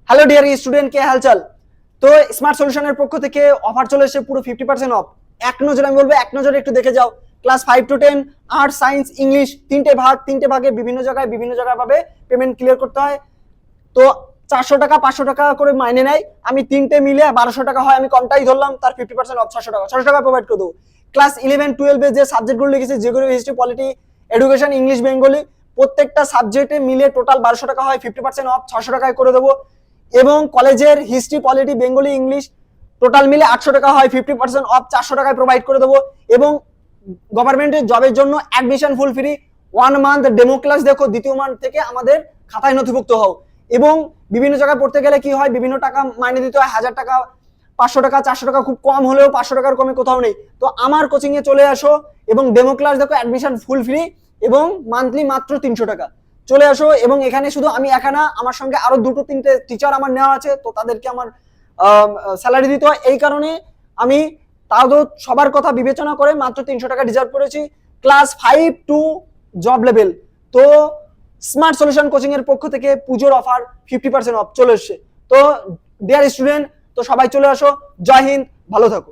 Hello dear student, কে হালচাল? তো smart সলিউশনের পক্ষ থেকে অফার চলে এসেছে পুরো 50% অফ। এক নজরে আমি বলবো, এক নজরে একটু দেখে যাও। Class 5 to 10 arts, science, English তিনটে ভাগে বিভিন্ন জায়গায় ভাবে পেমেন্ট ক্লিয়ার করতে হয়। তো 400 টাকা 500 টাকা করে মাইনে নেয়। আমি তিনটে মিলে 1200 টাকা হয়, আমি কমটাই ধরলাম। তার 50% অফ 600 টাকা প্রোভাইড করে দেবো। ক্লাস 11 12 যে সাবজেক্টগুলো লিখেছি, যেগুলো history, polity, education, English, Bengali, প্রত্যেকটা সাবজেক্টে মিলে টোটাল 1200 টাকা হয়। 50% অফ 600 টাকায় করে দেবো। এবং কলেজের history, polity, Bengali, English total মিলে 800 টাকা হয়। 50% অফ 400 টাকায় প্রোভাইড করে দেবো। এবং গভর্নমেন্টের জবের জন্য admission full free. 1 month demo class দেখো, দ্বিতীয় মান্থ থেকে আমাদের খাতায় নথিভুক্ত হও। এবং বিভিন্ন জায়গায় পড়তে গেলে কি হয়, বিভিন্ন টাকা মাইনে দিতে হয়। 1000 টাকা, 500 টাকা, 400 টাকা, খুব কম হলেও 500 টাকার কমে কোথাও নেই। তো আমার কোচিং এ চলে আসো এবং ডেমো ক্লাস দেখো, অ্যাডমিশন ফুল ফ্রি এবং মান্থলি মাত্র 300 টাকা। চলে আসো। এবং এখানে শুধু আমি একা না, আমার সঙ্গে আরো 2-3টে টিচার আমার নেওয়া আছে। তো তাদেরকে আমার স্যালারি দিতে হয়। এই কারণে আমি তাও সবার কথা বিবেচনা করে মাত্র 300 টাকা রিজার্ভ করেছি, ক্লাস 5 টু জব লেভেল। তো স্মার্ট সলিউশন কোচিং এর পক্ষ থেকে পুজোর অফার 50% অফ চলে এসছে। তো ডিয়ার স্টুডেন্ট, তো সবাই চলে আসো। জয় হিন্দ, ভালো থাকো।